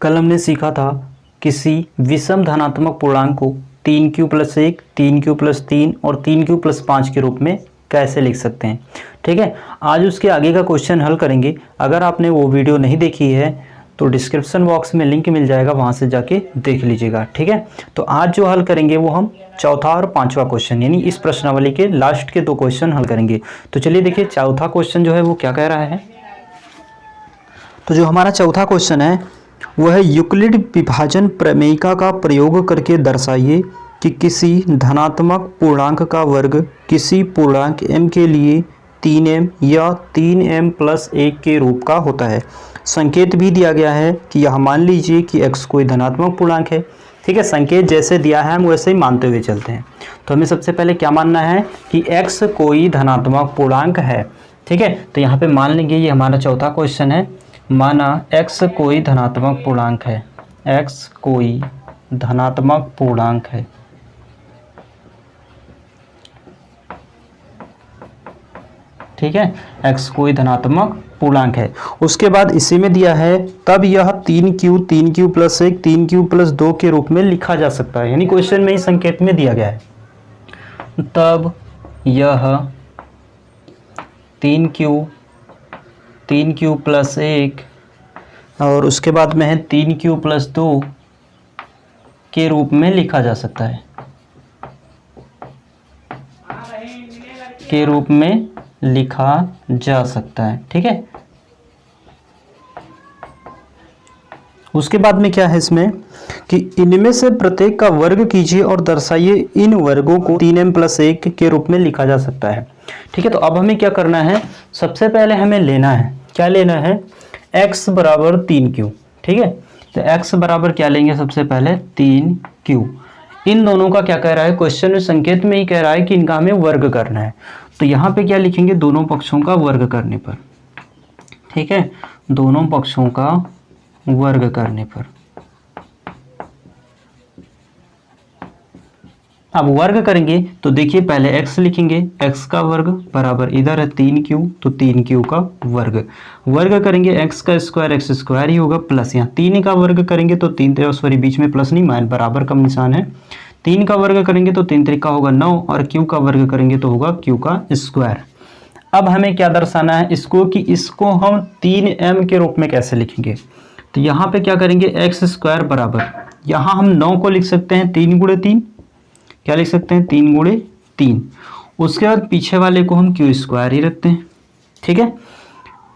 कल हमने सीखा था किसी विषम धनात्मक पूर्णांक को 3q+1, 3q+3 और 3q+5 के रूप में कैसे लिख सकते हैं। ठीक है, आज उसके आगे का क्वेश्चन हल करेंगे। अगर आपने वो वीडियो नहीं देखी है तो डिस्क्रिप्शन बॉक्स में लिंक मिल जाएगा, वहाँ से जाके देख लीजिएगा। ठीक है, तो आज जो हल करेंगे वो हम चौथा और पांचवा क्वेश्चन यानी इस प्रश्नावली के लास्ट के दो क्वेश्चन हल करेंगे। तो चलिए देखिए चौथा क्वेश्चन जो है वो क्या कह रहा है। तो जो हमारा चौथा क्वेश्चन है वह है यूक्लिड विभाजन प्रमेयिका का प्रयोग करके दर्शाइए कि किसी धनात्मक पूर्णांक का वर्ग किसी पूर्णांक m के लिए 3m या 3m+1 के रूप का होता है। संकेत भी दिया गया है कि यह मान लीजिए कि x कोई धनात्मक पूर्णांक है। ठीक है, संकेत जैसे दिया है हम वैसे ही मानते हुए चलते हैं। तो हमें सबसे पहले क्या मानना है कि x कोई धनात्मक पूर्णांक है। ठीक है, तो यहाँ पे मान लेंगे, ये हमारा चौथा क्वेश्चन है। माना x कोई धनात्मक पूर्णांक है, x कोई धनात्मक पूर्णांक है। ठीक है, x कोई धनात्मक पूर्णांक है। उसके बाद इसी में दिया है तब यह 3q, 3q+1, 3q+2 के रूप में लिखा जा सकता है। यानी क्वेश्चन में ही संकेत में दिया गया है तब यह 3q, 3q+1 और उसके बाद में है 3q+2 के रूप में लिखा जा सकता है, के रूप में लिखा जा सकता है। ठीक है, उसके बाद में क्या है इसमें कि इनमें से प्रत्येक का वर्ग कीजिए और दर्शाइए इन वर्गों को 3m+1 के रूप में लिखा जा सकता है। ठीक है, तो अब हमें क्या करना है, सबसे पहले हमें लेना है, क्या लेना है, x बराबर 3q। ठीक है, तो x बराबर क्या लेंगे, सबसे पहले 3q। इन दोनों का क्या कह रहा है, क्वेश्चन में संकेत में ही कह रहा है कि इनका हमें वर्ग करना है। तो यहाँ पे क्या लिखेंगे, दोनों पक्षों का वर्ग करने पर। ठीक है, दोनों पक्षों का वर्ग करने पर। अब वर्ग करेंगे तो देखिए पहले x लिखेंगे, x का वर्ग बराबर इधर है 3q, तो 3q का वर्ग। वर्ग करेंगे x का स्क्वायर x स्क्वायर ही होगा, प्लस यहाँ 3 का वर्ग करेंगे तो 3 सॉरी बीच में प्लस नहीं माइन बराबर का निशान है। 3 का वर्ग करेंगे तो 3 त्रिका होगा 9 और q का वर्ग करेंगे तो होगा q का स्क्वायर। अब हमें क्या दर्शाना है इसको, कि इसको हम 3m के रूप में कैसे लिखेंगे। तो यहाँ पे क्या करेंगे, x स्क्वायर बराबर, यहाँ हम 9 को लिख सकते हैं 3 × 3, क्या लिख सकते हैं 3 × 3। उसके बाद पीछे वाले को हम q स्क्वायर ही रखते हैं। ठीक है,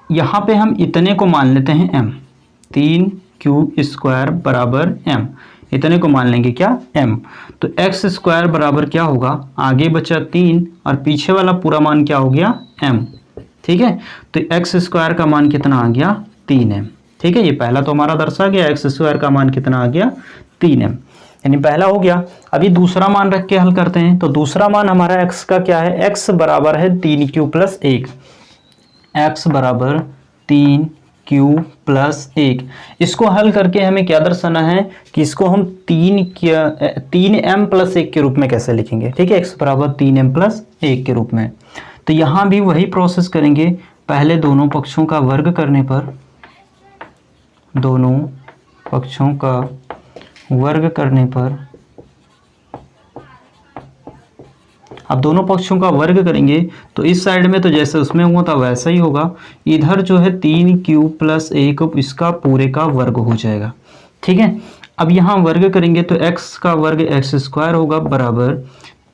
यहाँ पे हम इतने को मान लेते हैं m, 3q स्क्वायर बराबर m, इतने को मान लेंगे क्या m। तो x स्क्वायर बराबर क्या होगा, आगे बचा 3 और पीछे वाला पूरा मान क्या हो गया m। ठीक है, तो x स्क्वायर का मान कितना आ गया 3m। ठीक है, ये पहला तो हमारा दर्शा गया, x स्क्वायर का मान कितना आ गया 3m, यानी पहला हो गया। अभी दूसरा मान रख के हल करते हैं। तो दूसरा मान हमारा x का क्या है, x बराबर है 3q+1, x बराबर 3q+1। इसको हल करके हमें क्या दर्शाना है कि इसको हम 3m+1 के रूप में कैसे लिखेंगे। ठीक है, x बराबर 3m+1 के रूप में। तो यहाँ भी वही प्रोसेस करेंगे, पहले दोनों पक्षों का वर्ग करने पर, दोनों पक्षों का वर्ग करने पर, अब दोनों पक्षों का वर्ग करेंगे तो इस साइड में तो जैसे उसमें हुआ था वैसा ही होगा, इधर जो है 3q+1 इसका पूरे का वर्ग हो जाएगा। ठीक है, अब यहाँ वर्ग करेंगे तो x का वर्ग x स्क्वायर होगा बराबर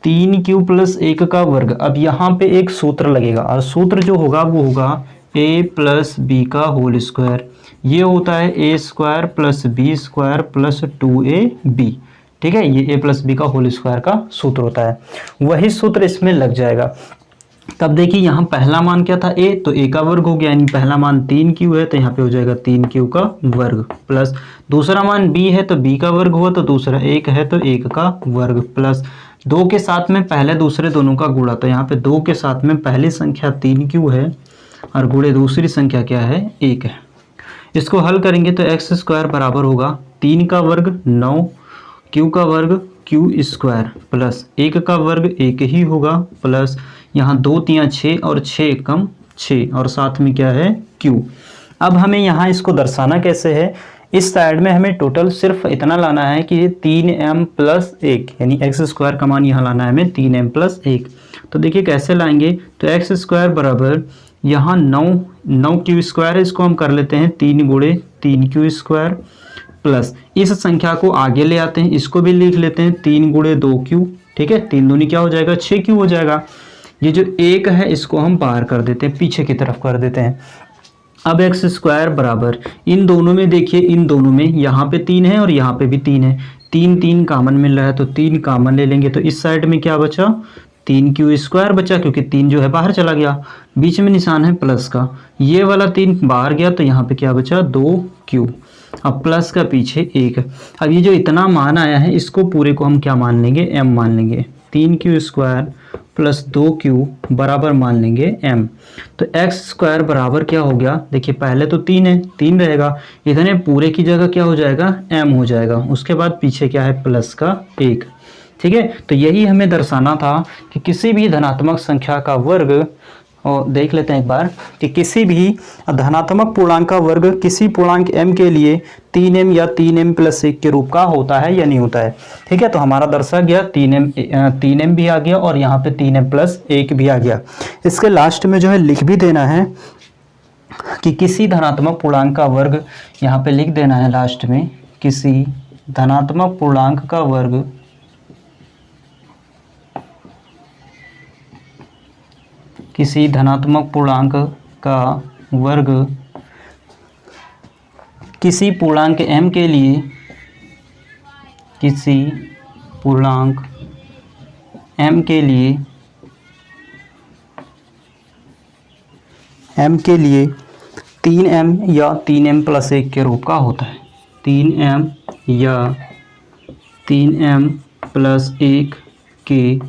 3q+1 का वर्ग। अब यहाँ पे एक सूत्र लगेगा और सूत्र जो होगा वो होगा a+b का होल स्क्वायर। ये होता है a² + b² + 2ab। ठीक है, ये a+b का होल स्क्वायर का सूत्र होता है, वही सूत्र इसमें लग जाएगा। तब देखिए यहाँ पहला मान क्या था a, तो a का वर्ग हो गया, यानी पहला मान 3q है तो यहाँ पे हो जाएगा 3q का वर्ग, प्लस दूसरा मान b है तो b का वर्ग हुआ, तो दूसरा 1 है तो 1 का वर्ग, प्लस 2 के साथ में पहले दूसरे दोनों का गुणा, तो यहाँ पे 2 के साथ में पहली संख्या 3q है और गुणे दूसरी संख्या क्या है 1 है। इसको हल करेंगे तो x स्क्वायर बराबर होगा 3 का वर्ग 9, q का वर्ग q स्क्वायर प्लस 1 का वर्ग 1 ही होगा, प्लस यहाँ 2 3 6 और 6 कम 6 और साथ में क्या है q। अब हमें यहाँ इसको दर्शाना कैसे है, इस साइड में हमें टोटल सिर्फ इतना लाना है कि ये 3m+1 यानी एक्स स्क्वायर का मान यहाँ लाना है हमें 3m+1। तो देखिए कैसे लाएंगे, तो एक्स स्क्वायर बराबर यहाँ 9 क्यू स्क्वायर है, इसको हम कर लेते हैं 3 गुणे 3 क्यू स्क्वायर प्लस इस संख्या को आगे ले आते हैं, इसको भी लिख लेते हैं 3 गुणे 2 क्यू। ठीक है, 3 दूनी क्या हो जाएगा 6 क्यू हो जाएगा। ये जो 1 है इसको हम बाहर कर देते हैं, पीछे की तरफ कर देते हैं। अब एक्स स्क्वायर बराबर इन दोनों में देखिए, इन दोनों में यहाँ पे 3 है और यहाँ पे भी 3 है, 3 कॉमन मिल रहा है तो 3 कॉमन ले लेंगे। तो इस साइड में क्या बचा 3 क्यू स्क्वायर बचा, क्योंकि 3 जो है बाहर चला गया, बीच में निशान है प्लस का, ये वाला 3 बाहर गया तो यहाँ पे क्या बचा 2 क्यू। अब प्लस का पीछे 1। अब ये जो इतना मान आया है इसको पूरे को हम क्या मान लेंगे m मान लेंगे, 3 क्यू स्क्वायर प्लस 2 क्यू बराबर मान लेंगे m। तो एक्स स्क्वायर बराबर क्या हो गया, देखिए पहले तो 3 है 3 रहेगा, इतने पूरे की जगह क्या हो जाएगा m हो जाएगा, उसके बाद पीछे क्या है प्लस का 1। ठीक है, तो यही हमें दर्शाना था कि किसी भी धनात्मक संख्या का वर्ग, और देख लेते हैं एक बार कि किसी भी धनात्मक पूर्णांक का वर्ग किसी पूर्णांक m के लिए 3m या 3m+1 के रूप का होता है या नहीं होता है। ठीक है, तो हमारा दर्शा गया 3m भी आ गया और यहाँ पे 3m+1 भी आ गया। इसके लास्ट में जो है लिख भी देना है कि किसी धनात्मक पूर्णांक का वर्ग, यहाँ पे लिख देना है लास्ट में, किसी धनात्मक पूर्णांक का वर्ग किसी धनात्मक पूर्णांक का वर्ग किसी पूर्णांक m के लिए, किसी पूर्णांक m के लिए 3m या 3m+1 के रूप का होता है, 3m या 3m+1 के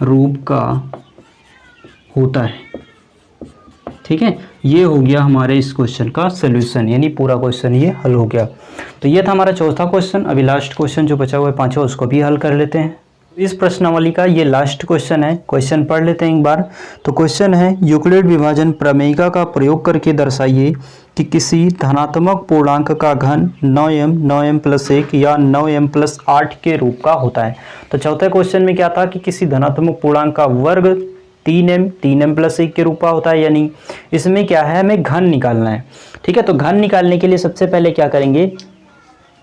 रूप का होता है। ठीक है, ये हो गया हमारे इस क्वेश्चन का सॉल्यूशन, यानी पूरा क्वेश्चन ये हल हो गया। तो ये था हमारा चौथा क्वेश्चन। अभी लास्ट क्वेश्चन जो बचा हुआ है पांचवा, उसको भी हल कर लेते हैं। इस प्रश्नावली का ये लास्ट क्वेश्चन है, क्वेश्चन पढ़ लेते हैं एक बार। तो क्वेश्चन है, यूक्लिड विभाजन प्रमेयिका का प्रयोग करके दर्शाइए कि किसी धनात्मक पूर्णांक का घन 9m 9m+1 या 9m+8 के रूप का होता है। तो चौथे क्वेश्चन में क्या था कि किसी धनात्मक पूर्णांक का वर्ग 3m 3m+1 के रूप का होता है, यानी इसमें क्या है हमें घन निकालना है। ठीक है, तो घन निकालने के लिए सबसे पहले क्या करेंगे,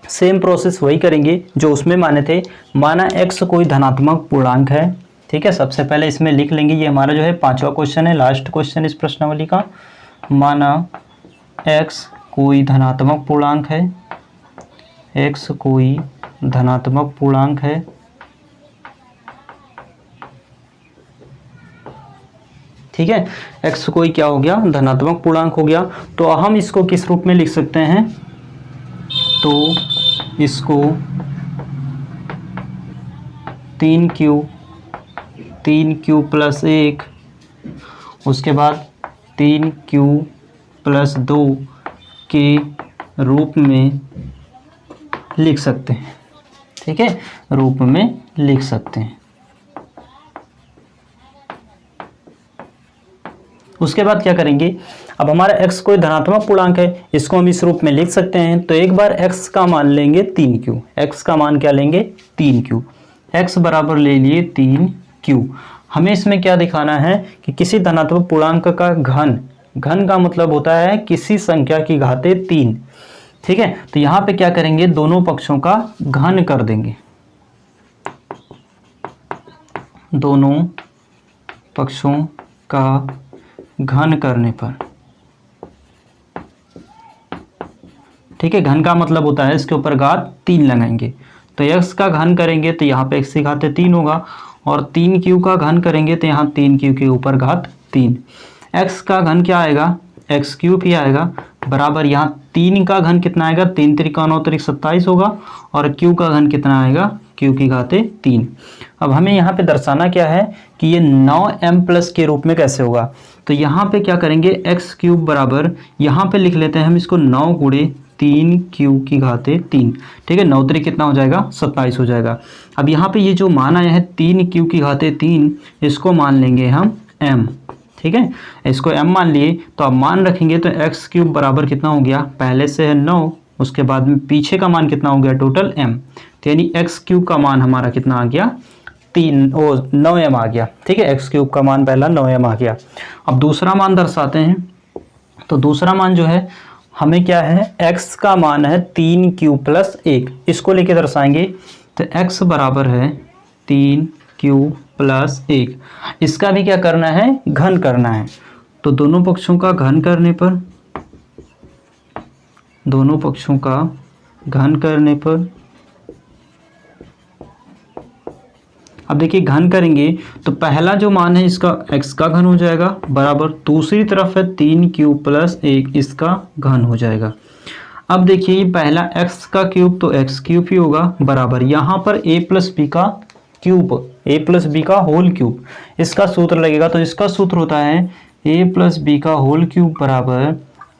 सेम प्रोसेस वही करेंगे जो उसमें माने थे। माना x कोई धनात्मक पूर्णांक है। ठीक है, सबसे पहले इसमें लिख लेंगे, ये हमारा जो है पांचवा क्वेश्चन है, लास्ट क्वेश्चन इस प्रश्नावली का। माना x कोई धनात्मक पूर्णांक है, x कोई धनात्मक पूर्णांक है, ठीक है, x कोई क्या हो गया धनात्मक पूर्णांक हो गया। तो हम इसको किस रूप में लिख सकते हैं, तो इसको 3q+1, उसके बाद 3q+2 के रूप में लिख सकते हैं। ठीक है, रूप में लिख सकते हैं। उसके बाद क्या करेंगे, अब हमारा x कोई धनात्मक पूर्णांक है, इसको हम इस रूप में लिख सकते हैं। तो एक बार x का मान लेंगे 3q, x का मान क्या लेंगे 3q, x बराबर ले लिए 3q। हमें इसमें क्या दिखाना है कि किसी धनात्मक पूर्णांक का घन, घन का मतलब होता है किसी संख्या की घाते 3। ठीक है, तो यहाँ पे क्या करेंगे, दोनों पक्षों का घन कर देंगे, दोनों पक्षों का घन करने पर। ठीक है, घन का मतलब होता है इसके ऊपर घात 3 लगाएंगे। तो x का घन करेंगे तो यहाँ पे x की घाते 3 होगा, और 3q का घन करेंगे तो यहाँ 3q के ऊपर घात 3। x का घन क्या आएगा, x³ ही आएगा, बराबर यहाँ 3 का घन कितना आएगा, 3 त्रिका 9 त्रिक 27 होगा, और q का घन कितना आएगा, q की घाते 3। अब हमें यहाँ पे दर्शाना क्या है कि ये 9m+ के रूप में कैसे होगा। तो यहाँ पे क्या करेंगे, x³ बराबर यहाँ पे लिख लेते हैं हम इसको 9 गुणे 3q की घाते 3। ठीक है, 9 त्रिक कितना हो जाएगा 27 हो जाएगा। अब यहाँ पे ये जो मान आया है 3q की घाते 3, इसको मान लेंगे हम m। ठीक है, इसको m मान लिए, तो अब मान रखेंगे तो x³ बराबर कितना हो गया, पहले से है 9, उसके बाद में पीछे का मान कितना हो गया टोटल m, तो यानी एक्स क्यूब का मान हमारा कितना आ गया 9m आ गया। ठीक है, एक्स क्यूब का मान पहला 9m आ गया। अब दूसरा मान दर्शाते हैं, तो दूसरा मान जो है हमें क्या है, x का मान है 3q प्लस 1, इसको लेके दर्शाएंगे। तो x बराबर है 3q प्लस 1, इसका भी क्या करना है, घन करना है। तो दोनों पक्षों का घन करने पर, दोनों पक्षों का घन करने पर, अब देखिए घन करेंगे तो पहला जो मान है इसका x का घन हो जाएगा बराबर, दूसरी तरफ है 3q प्लस 1, इसका घन हो जाएगा। अब देखिए ये पहला x का क्यूब तो x क्यूब ही होगा बराबर, यहाँ पर a प्लस बी का क्यूब, a प्लस बी का होल क्यूब, इसका सूत्र लगेगा। तो इसका सूत्र होता है a प्लस बी का होल क्यूब बराबर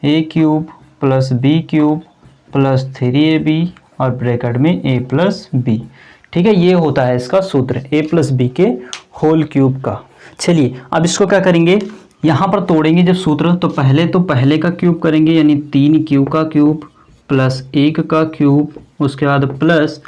a cube plus B cube plus 3ab और ब्रैकेट में a प्लस बी। ठीक है, ये होता है इसका सूत्र a प्लस बी के होल क्यूब का। चलिए अब इसको क्या करेंगे, यहाँ पर तोड़ेंगे जब सूत्र, तो पहले का क्यूब करेंगे यानी 3q का क्यूब प्लस 1 का क्यूब, उसके बाद प्लस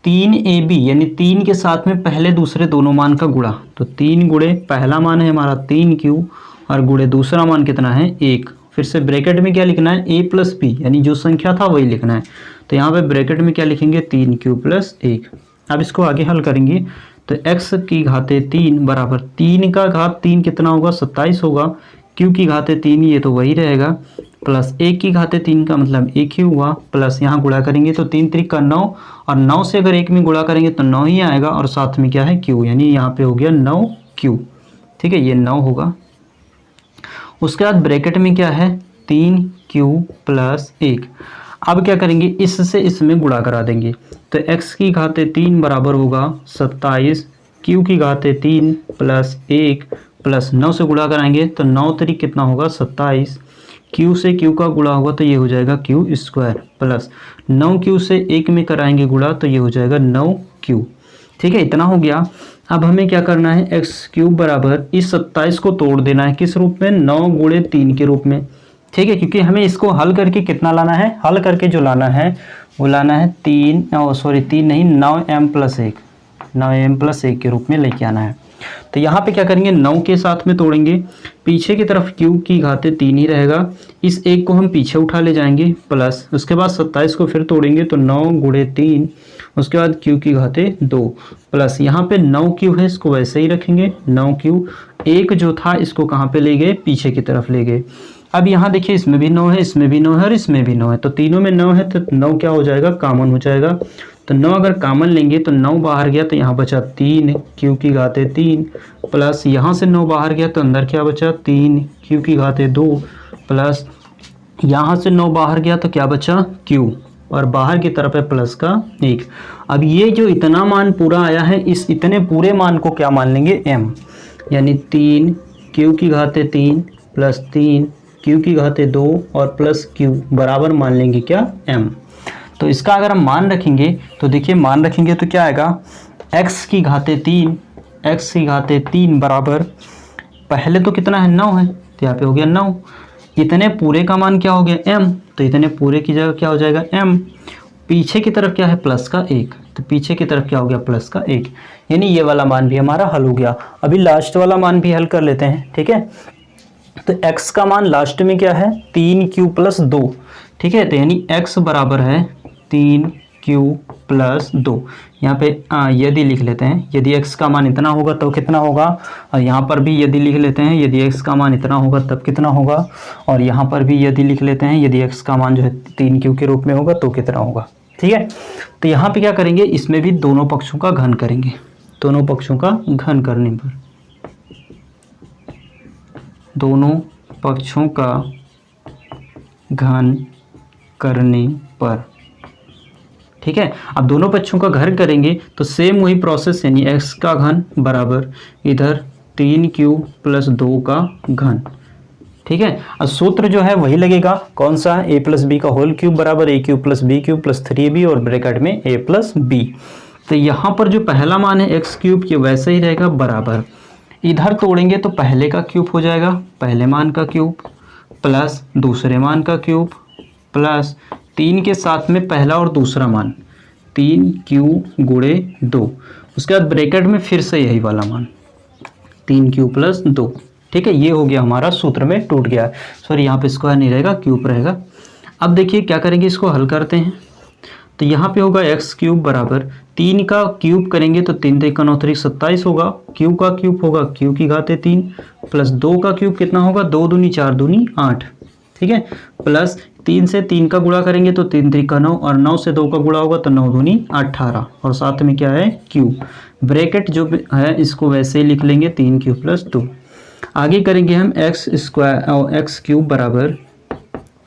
3ab यानी 3 के साथ में पहले दूसरे दोनों मान का गुणा, तो 3 गुणे पहला मान है हमारा 3q और गुणे दूसरा मान कितना है 1। फिर से ब्रैकेट में क्या लिखना है, a प्लस बी यानी जो संख्या था वही लिखना है। तो यहाँ पे ब्रैकेट में क्या लिखेंगे 3q प्लस 1। अब इसको आगे हल करेंगे तो x की घाते 3 बराबर 3 का घात 3 कितना होगा 27 होगा, q की घाते 3 ये तो वही रहेगा, प्लस 1 की घाते 3 का मतलब 1 ही हुआ, प्लस यहाँ गुणा करेंगे तो 3 त्रिक का 9 और 9 से अगर 1 में गुणा करेंगे तो 9 ही आएगा और साथ में क्या है q, यानी यहाँ पे हो गया 9q। ठीक है, ये 9 होगा। उसके बाद ब्रैकेट में क्या है 3q प्लस 1। अब क्या करेंगे, इससे इसमें गुणा करा देंगे, तो x की घाते 3 बराबर होगा 27, q की घाते 3 प्लस 1 प्लस 9 से गुणा कराएंगे तो 9 तरीक कितना होगा 27, q से q का गुणा होगा तो ये हो जाएगा q स्क्वायर प्लस 9q से 1 में कराएंगे गुणा तो ये हो जाएगा 9q। ठीक है, इतना हो गया। अब हमें क्या करना है, एक्स क्यूब बराबर इस 27 को तोड़ देना है किस रूप में, 9 गुणे 3 के रूप में। ठीक है, क्योंकि हमें इसको हल करके कितना लाना है, हल करके जो लाना है वो लाना है 3 नहीं 9m प्लस 1, 9m प्लस 1 के रूप में लेके आना है। तो यहाँ पे क्या करेंगे 9 के साथ में तोड़ेंगे, पीछे की तरफ q की घाते 3 ही रहेगा, इस 1 को हम पीछे उठा ले जाएंगे प्लस, उसके बाद 27 को फिर तोड़ेंगे तो 9 गुणे 3, उसके बाद q की घाते 2 प्लस यहाँ पे 9q है इसको वैसे ही रखेंगे, 9q 1 जो था इसको कहाँ पे ले गए, पीछे की तरफ ले गए। अब यहाँ देखिए इसमें भी 9 है, इसमें भी 9 है और इसमें भी 9 है, तो तीनों में 9 है तो 9 क्या हो जाएगा, कॉमन हो जाएगा। तो 9 अगर कॉमन लेंगे तो 9 बाहर गया तो यहाँ बचा 3 q की घाते 3 प्लस यहाँ से 9 बाहर गया तो अंदर क्या बचा 3 q की घाते 2 प्लस यहाँ से 9 बाहर गया तो क्या बचा q और बाहर की तरफ है प्लस का 1। अब ये जो इतना मान पूरा आया है, इस इतने पूरे मान को क्या मान लेंगे m, यानी 3 q की घाते 3 प्लस 3 q की घाते 2 और प्लस q बराबर मान लेंगे क्या m। तो इसका अगर हम मान रखेंगे तो देखिए मान रखेंगे तो क्या आएगा, x की घाते 3 बराबर पहले तो कितना है 9 है तो यहाँ पे हो गया 9, इतने पूरे का मान क्या हो गया m, तो इतने पूरे की जगह क्या हो जाएगा m, पीछे की तरफ क्या है प्लस का 1, तो पीछे की तरफ क्या हो गया प्लस का 1, यानी ये वाला मान भी हमारा हल हो गया। अभी लास्ट वाला मान भी हल कर लेते हैं। ठीक है, तो x का मान लास्ट में क्या है 3q प्लस 2। ठीक है, तो यानी x बराबर है 3q प्लस 2। यहाँ पे यदि लिख लेते हैं, यदि x का मान इतना होगा तो कितना होगा, और यहाँ पर भी यदि लिख लेते हैं यदि x का मान इतना होगा तब कितना होगा, और यहाँ पर भी यदि लिख लेते हैं यदि x का मान जो है 3q के रूप में होगा तो कितना होगा। ठीक है, तो यहाँ पे क्या करेंगे, इसमें भी दोनों पक्षों का घन करेंगे, दोनों पक्षों का घन करने पर, दोनों पक्षों का घन करने पर। ठीक है, अब दोनों पक्षों का घन करेंगे तो सेम वही प्रोसेस, यानी x का घन बराबर इधर 3q प्लस 2 का घन। ठीक है, अब सूत्र जो है वही लगेगा, कौन सा, a प्लस बी का होल क्यूब बराबर a cube plus b cube plus 3b और ब्रैकेट में a प्लस b। तो यहाँ पर जो पहला मान है x क्यूब ये वैसे ही रहेगा बराबर, इधर तोड़ेंगे तो पहले का क्यूब हो जाएगा, पहले मान का क्यूब प्लस दूसरे मान का क्यूब प्लस 3 के साथ में पहला और दूसरा मान 3q गुणे 2, उसके बाद ब्रैकेट में फिर से यही वाला मान 3q प्लस 2। ठीक है, ये हो गया हमारा सूत्र में टूट गया। सॉरी, यहाँ पे स्क्वायर नहीं रहेगा, क्यूब रहेगा। अब देखिए क्या करेंगे, इसको हल करते हैं। तो यहाँ पे होगा एक्स क्यूब बराबर 3 का क्यूब करेंगे तो 3 3 9 3 27 होगा, क्यूब का क्यूब होगा क्यू की घाते 3 प्लस 2 का क्यूब कितना होगा 2 दूनी 4 दूनी 8। ठीक है, प्लस 3 से 3 का गुणा करेंगे तो 3 3 9 और 9 से 2 का गुणा होगा तो 9 दूनी 18 और साथ में क्या है क्यूब। ब्रैकेट जो है इसको वैसे ही लिख लेंगे 3q प्लस 2। आगे करेंगे हम एक्स स्क्वायर और एक्स क्यूब बराबर,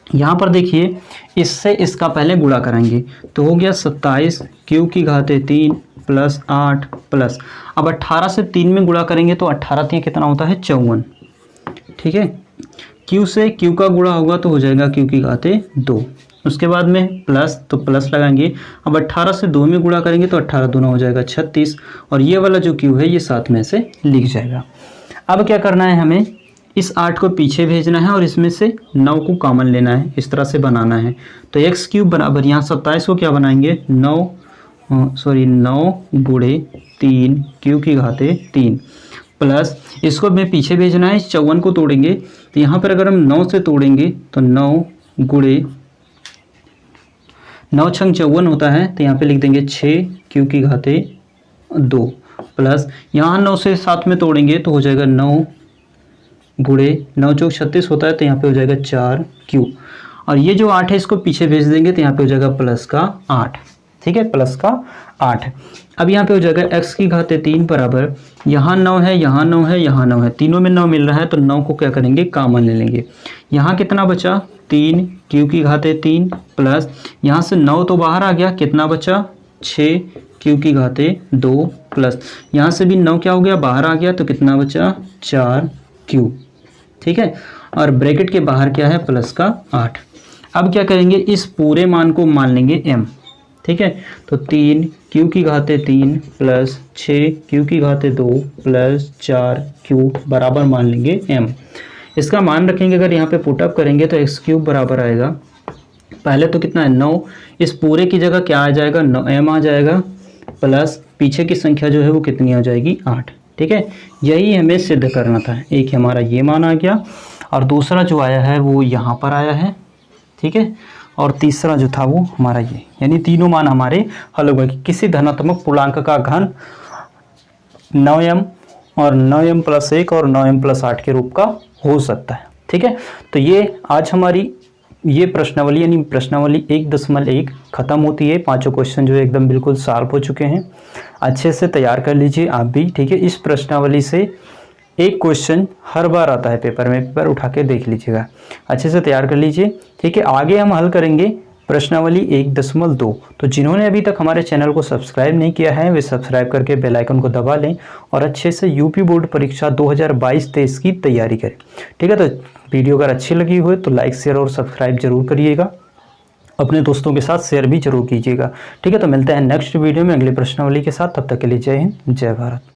यहाँ पर देखिए इससे इसका पहले गुणा करेंगे तो हो गया 27 क्यू की घाते 3 प्लस 8 प्लस, अब 18 से 3 में गुणा करेंगे तो 18 3 कितना होता है 54। ठीक है, क्यू से क्यू का गुणा होगा तो हो जाएगा क्यू की घाते 2, उसके बाद में प्लस तो प्लस लगाएंगे। अब 18 से 2 में गुणा करेंगे तो 18 दूना हो जाएगा 36 और ये वाला जो क्यू है ये साथ में से लिख जाएगा। अब क्या करना है, हमें इस 8 को पीछे भेजना है और इसमें से 9 को कॉमन लेना है, इस तरह से बनाना है। तो एक्स क्यूब बराबर यहाँ 27 को क्या बनाएंगे 9 गुणे 3 क्यू की घाते 3 प्लस इसको हमें पीछे भेजना है, 54 को तोड़ेंगे तो यहाँ पर अगर हम 9 से तोड़ेंगे तो 9 गुणे 9 छंग 54 होता है तो यहाँ पे लिख देंगे 6 क्यू की घाते 2 प्लस यहाँ 9 से 7 में तोड़ेंगे तो हो जाएगा 9 गुणे 9 चौक 36 होता है तो यहाँ पे हो जाएगा 4 क्यू और ये जो 8 है इसको पीछे भेज देंगे तो यहाँ पे हो जाएगा प्लस का 8। ठीक है, प्लस का 8। अब यहाँ पे हो जाएगा x की घाते 3 बराबर, यहाँ 9 है यहाँ 9 है यहाँ 9 है, तीनों में 9 मिल रहा है तो 9 को क्या करेंगे कॉमन ले लेंगे। यहाँ कितना बचा 3 क्यू की घाते 3 प्लस यहाँ से 9 तो बाहर आ गया, कितना बचा 6 क्यू की घाते 2 प्लस यहाँ से भी 9 क्या हो गया बाहर आ गया तो कितना बचा 4 क्यू। ठीक है, और ब्रैकेट के बाहर क्या है प्लस का 8। अब क्या करेंगे, इस पूरे मान को मान लेंगे m। ठीक है, तो 3 क्यू की घाते 3 प्लस 6 क्यू की घाते 2 प्लस 4 क्यू बराबर मान लेंगे m। इसका मान रखेंगे, अगर यहाँ पे पुटअप करेंगे तो एक्स क्यूब बराबर आएगा, पहले तो कितना है 9, इस पूरे की जगह क्या आ जाएगा m आ जाएगा प्लस पीछे की संख्या जो है वो कितनी आ जाएगी 8। ठीक है, यही हमें सिद्ध करना था। एक हमारा ये मान आ गया और दूसरा जो आया है वो यहाँ पर आया है। ठीक है, और तीसरा जो था वो हमारा ये, यानी तीनों मान हमारे हल हो गए। किसी धनात्मक पूर्णांक का घन 9m और 9m प्लस 1 और 9m प्लस 8 के रूप का हो सकता है। ठीक है, तो ये आज हमारी ये प्रश्नावली यानी प्रश्नावली 1.1 खत्म होती है। पांचों क्वेश्चन जो है एकदम बिल्कुल सॉल्व हो चुके हैं, अच्छे से तैयार कर लीजिए आप भी। ठीक है, इस प्रश्नावली से एक क्वेश्चन हर बार आता है पेपर में, पेपर उठा के देख लीजिएगा, अच्छे से तैयार कर लीजिए। ठीक है, आगे हम हल करेंगे प्रश्नावली 1.2। तो जिन्होंने अभी तक हमारे चैनल को सब्सक्राइब नहीं किया है वे सब्सक्राइब करके बेल आइकन को दबा लें और अच्छे से यूपी बोर्ड परीक्षा 2022-23 की तैयारी करें। ठीक है, तो वीडियो अगर अच्छी लगी हो तो लाइक शेयर और सब्सक्राइब जरूर करिएगा, अपने दोस्तों के साथ शेयर भी जरूर कीजिएगा। ठीक है, तो मिलते हैं नेक्स्ट वीडियो में अगली प्रश्नावली के साथ, तब तक के लिए जय हिंद जय भारत।